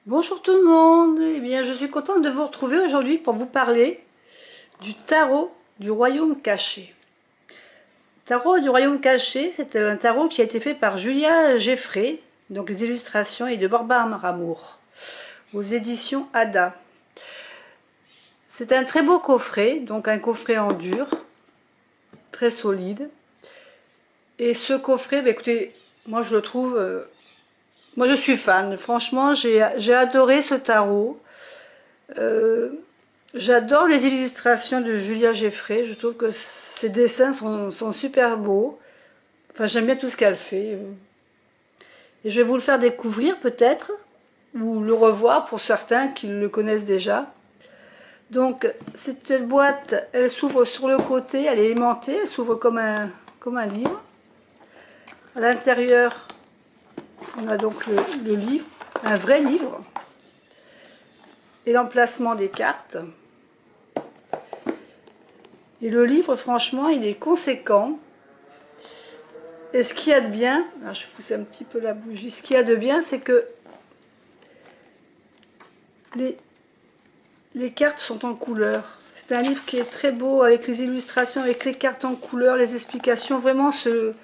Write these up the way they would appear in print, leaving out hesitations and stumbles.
Bonjour tout le monde, eh bien je suis contente de vous retrouver aujourd'hui pour vous parler du tarot du royaume caché. Tarot du royaume caché, c'est un tarot qui a été fait par Julia Geffrey, donc les illustrations et de Barbara Amour, aux éditions Ada. C'est un très beau coffret, donc un coffret en dur, très solide. Et ce coffret, bah écoutez, moi je le trouve, moi je suis fan, franchement j'ai adoré ce tarot. Euh, J'adore les illustrations de Julia Geffrey, je trouve que ses dessins sont super beaux. Enfin, j'aime bien tout ce qu'elle fait. Et je vais vous le faire découvrir peut-être, ou le revoir pour certains qui le connaissent déjà. Donc, cette boîte, elle s'ouvre sur le côté, elle est aimantée, elle s'ouvre comme un livre. À l'intérieur, on a donc le livre, un vrai livre, et l'emplacement des cartes. Et le livre, franchement, il est conséquent. Et ce qu'il y a de bien, alors je vais pousser un petit peu la bougie, ce qu'il y a de bien, c'est que les, les cartes sont en couleur. C'est un livre qui est très beau, avec les illustrations, avec les cartes en couleur, les explications. Vraiment, ce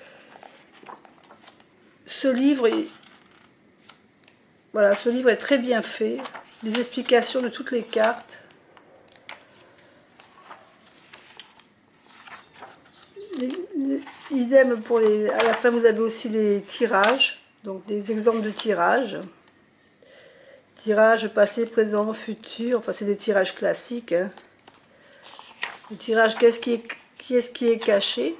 livre, voilà, ce livre est très bien fait. Les explications de toutes les cartes. Idem pour les... À la fin, vous avez aussi les tirages, donc des exemples de tirages. Tirage passé, présent, futur, enfin c'est des tirages classiques. Hein. Le tirage, qui est-ce qui est caché.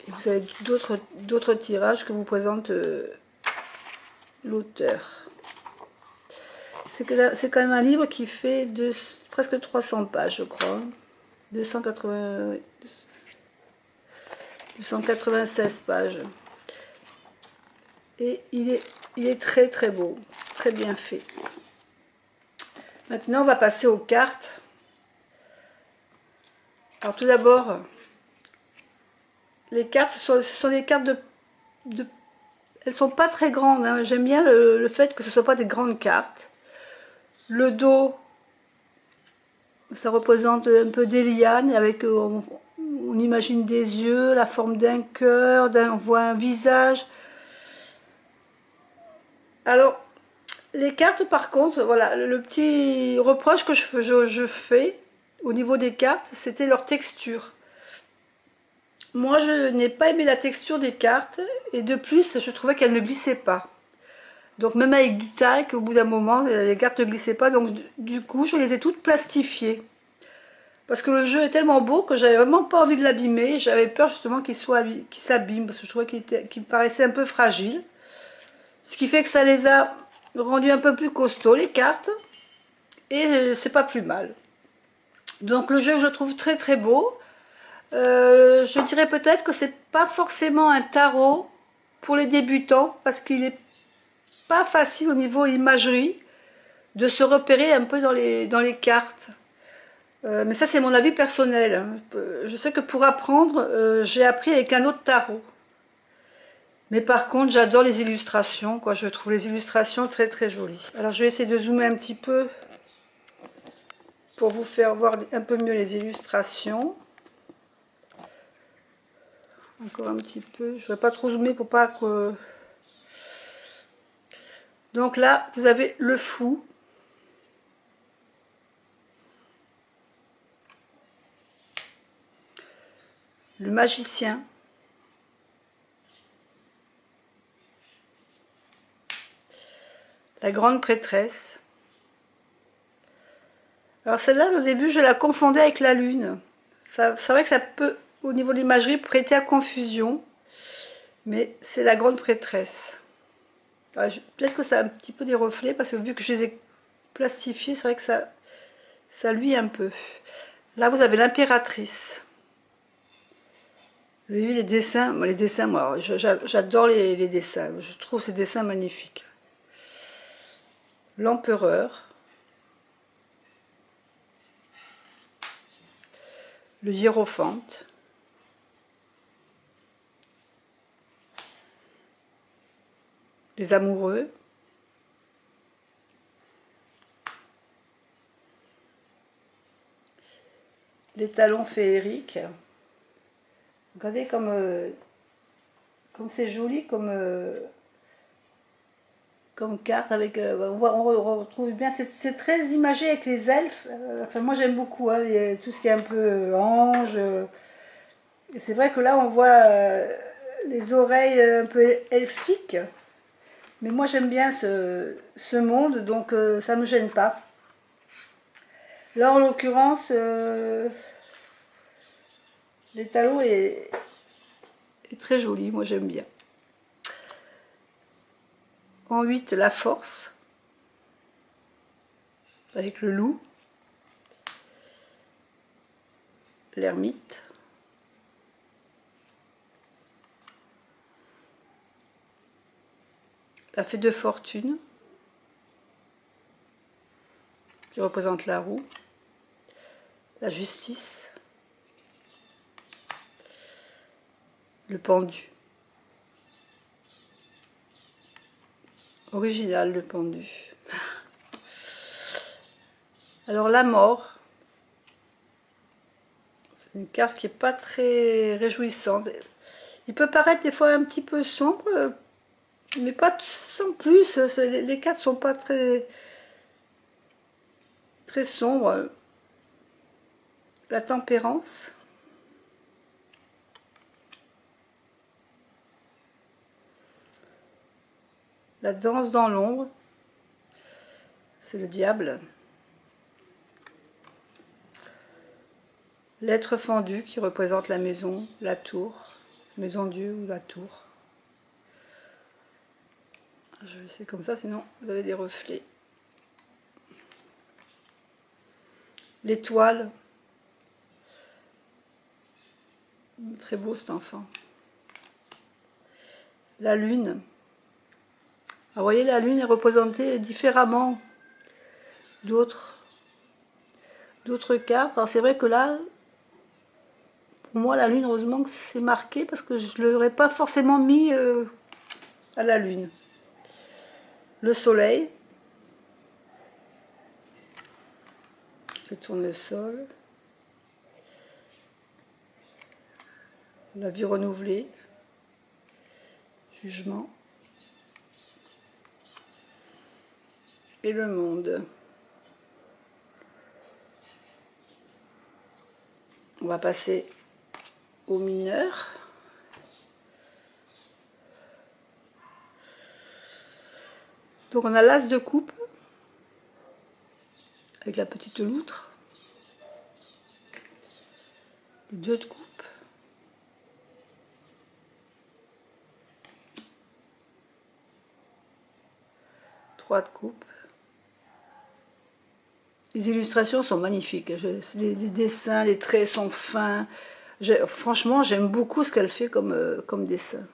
Et vous avez d'autres tirages que vous présente l'auteur. C'est quand même un livre qui fait presque 300 pages, je crois. 280, 296 pages. Et il est très très beau, très bien fait. Maintenant, on va passer aux cartes. Alors tout d'abord, les cartes, ce sont des cartes elles sont pas très grandes. Hein. J'aime bien le fait que ce ne soit pas des grandes cartes. Le dos, ça représente un peu des lianes avec on imagine des yeux, la forme d'un cœur, on voit un visage. Alors, les cartes par contre, voilà, le petit reproche que je fais au niveau des cartes, c'était leur texture. Moi, je n'ai pas aimé la texture des cartes et de plus, je trouvais qu'elles ne glissaient pas. Donc même avec du talc, au bout d'un moment, les cartes ne glissaient pas. Donc du coup, je les ai toutes plastifiées. Parce que le jeu est tellement beau que j'avais vraiment pas envie de l'abîmer. J'avais peur justement qu'il s'abîme parce que je trouvais qu'il paraissait un peu fragile. Ce qui fait que ça les a rendus un peu plus costauds les cartes. Et c'est pas plus mal. Donc le jeu je le trouve très très beau. Je dirais peut-être que c'est pas forcément un tarot pour les débutants parce qu'il est pas facile au niveau imagerie de se repérer un peu dans les cartes. Mais ça, c'est mon avis personnel. Je sais que pour apprendre, j'ai appris avec un autre tarot. Mais par contre, j'adore les illustrations. Quoi. Je trouve les illustrations très très jolies. Alors, je vais essayer de zoomer un petit peu pour vous faire voir un peu mieux les illustrations. Encore un petit peu. Je ne vais pas trop zoomer pour pas que... Donc là, vous avez le fou. Le magicien. La grande prêtresse. Alors celle-là, au début, je la confondais avec la lune. C'est vrai que ça peut, au niveau de l'imagerie, prêter à confusion. Mais c'est la grande prêtresse. Peut-être que ça a un petit peu des reflets, parce que vu que je les ai plastifiés, c'est vrai que ça luit un peu. Là, vous avez l'impératrice. Vous avez vu les dessins? Moi, j'adore les dessins. Je trouve ces dessins magnifiques. L'empereur. Le hiérophante. les amoureux. Les talons féeriques. Regardez comme c'est joli comme carte avec on retrouve bien, c'est très imagé avec les elfes. Enfin moi j'aime beaucoup hein, tout ce qui est un peu ange. Et c'est vrai que là on voit les oreilles un peu elfiques. Mais moi j'aime bien ce monde, donc ça me gêne pas. Là en l'occurrence, l'étalon est très joli, moi j'aime bien. En 8, la force, avec le loup, l'ermite, la fée de fortune, qui représente la roue, la justice, le pendu, original le pendu. Alors la mort, c'est une carte qui n'est pas très réjouissante. Il peut paraître des fois un petit peu sombre, mais pas sans plus. Les cartes sont pas très sombres. La tempérance, la danse dans l'ombre, c'est le diable. L'être fendu qui représente la maison, la tour, maison Dieu ou la tour. Je vais laisser comme ça, sinon vous avez des reflets. L'étoile, très beau cet enfant. La lune. Alors, vous voyez, la lune est représentée différemment d'autres cartes. Alors c'est vrai que là, pour moi, la lune, heureusement que c'est marqué parce que je ne l'aurais pas forcément mis à la lune. Le soleil. Je tourne le sol. La vie renouvelée. Jugement. Et le monde. On va passer au mineur. Donc on a l'as de coupe avec la petite loutre, le 2 de coupe, trois de coupe. Les illustrations sont magnifiques, les dessins, les traits sont fins. Franchement, j'aime beaucoup ce qu'elle fait comme dessin.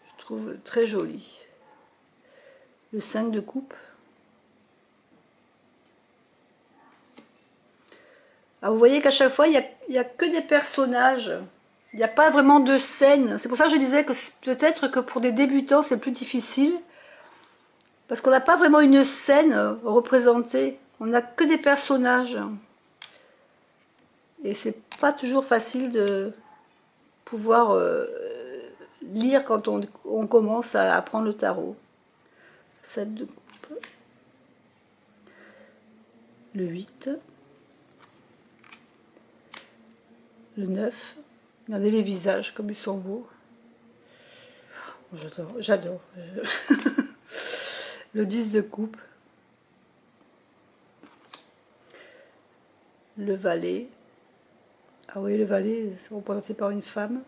Je trouve très joli. Le 5 de coupe. Alors vous voyez qu'à chaque fois, il n'y a que des personnages. Il n'y a pas vraiment de scène. C'est pour ça que je disais que peut-être que pour des débutants, c'est plus difficile. Parce qu'on n'a pas vraiment une scène représentée. On n'a que des personnages. Et c'est pas toujours facile de pouvoir lire quand on commence à apprendre le tarot. 7 de coupe. Le 8. Le 9. Regardez les visages comme ils sont beaux. J'adore. Le 10 de coupe. Le valet. Ah oui, le valet, c'est représenté par une femme.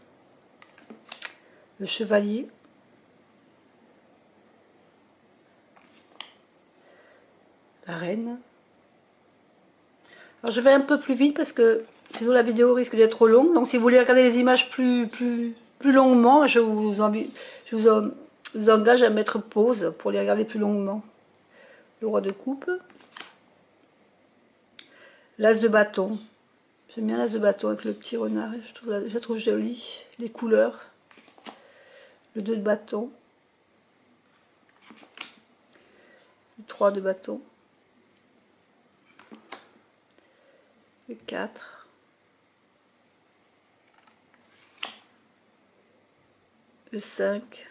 Le chevalier. La reine. Alors je vais un peu plus vite parce que sinon la vidéo risque d'être trop longue. Donc si vous voulez regarder les images plus longuement, je vous engage à mettre pause pour les regarder plus longuement. Le roi de coupe. L'as de bâton. J'aime bien l'as de bâton avec le petit renard. Je la trouve jolie. Les couleurs. le 2 de bâton, le 3 de bâton, le 4, le 5,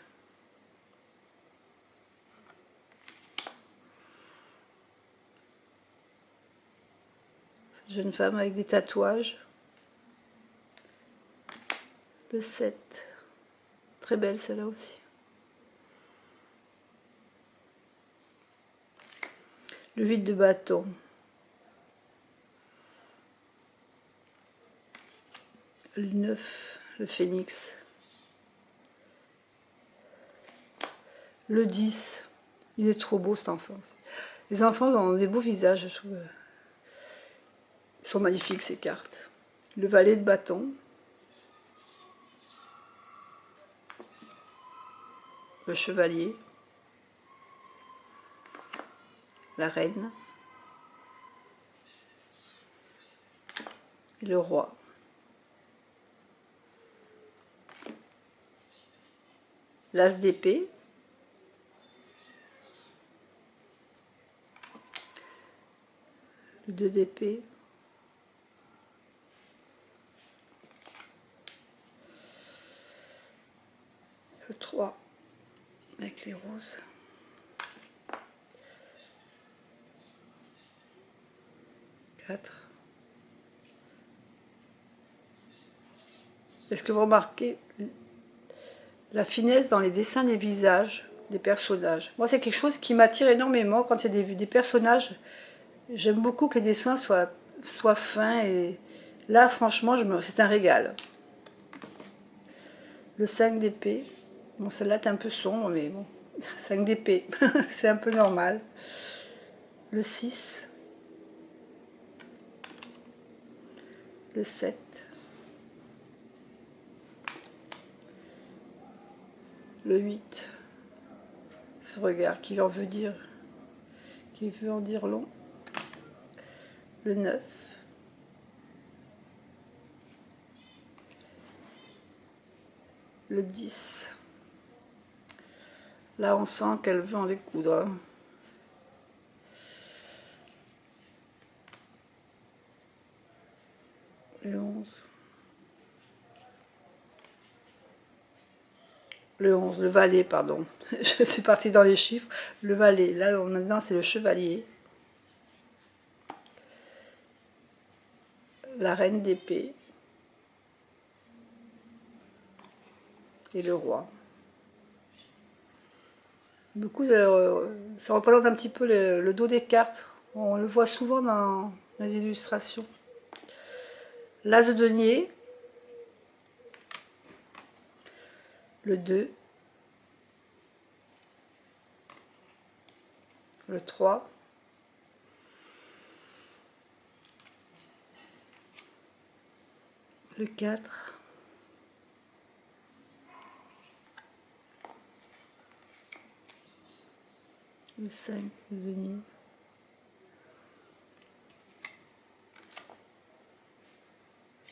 cette jeune femme avec des tatouages, le 7, très belle celle-là aussi, le 8 de bâton, le 9, le phénix, le 10, il est trop beau cet enfant. Les enfants ont des beaux visages, je trouve. Ils sont magnifiques ces cartes. Le valet de bâton, le chevalier, la reine et le roi. L'as d'épée, le 2 d'épée, le 3 avec les roses, Est-ce que vous remarquez la finesse dans les dessins des visages des personnages? Moi, c'est quelque chose qui m'attire énormément quand il y a des personnages. J'aime beaucoup que les dessins soient fins et là, franchement, c'est un régal. Le 5 d'épée. Bon, celle-là est un peu sombre, mais bon, 5 d'épée, c'est un peu normal. Le 6. Le 7. Le 8. Ce regard qui en veut dire, qui veut en dire long. Le 9. Le 10. Là, on sent qu'elle veut en découdre. Le 11. Le 11, le valet, pardon. Je suis partie dans les chiffres. Le valet, là, maintenant, c'est le chevalier. La reine d'épée. Et le roi. Beaucoup de, ça représente un petit peu le dos des cartes. On le voit souvent dans les illustrations. L'as de denier. Le 2. Le 3. Le 4. Le 5 de denier.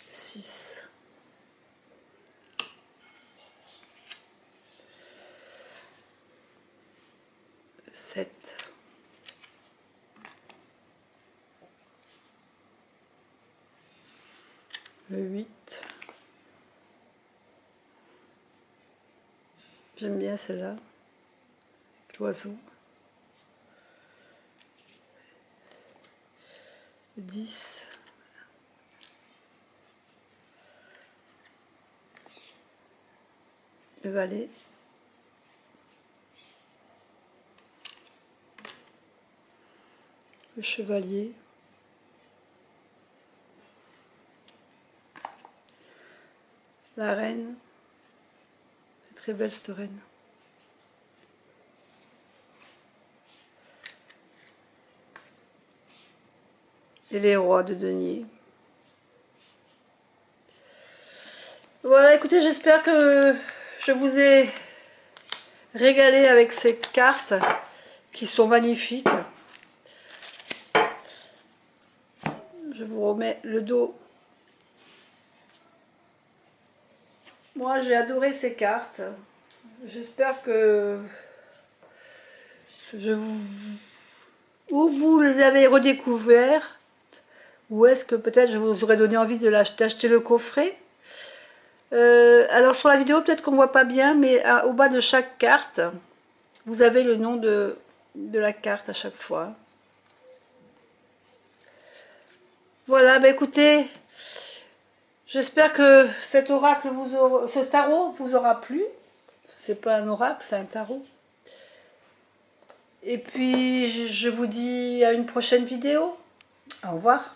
Le 6. Le 7. Le 8. J'aime bien celle-là, avec l'oiseau. Le 10. Le valet. Le chevalier. La reine. C'est très belle cette reine. Et les rois de denier. Voilà, écoutez, j'espère que je vous ai régalé avec ces cartes qui sont magnifiques. Je vous remets le dos. Moi, j'ai adoré ces cartes. J'espère que je vous... ou vous les avez redécouverts, ou est-ce que peut-être je vous aurais donné envie d'acheter le coffret. Alors sur la vidéo, peut-être qu'on ne voit pas bien, mais au bas de chaque carte, vous avez le nom de la carte à chaque fois. Voilà, bah écoutez, j'espère que cet oracle ce tarot vous aura plu. C'est pas un oracle, c'est un tarot. Et puis, je vous dis à une prochaine vidéo. Au revoir.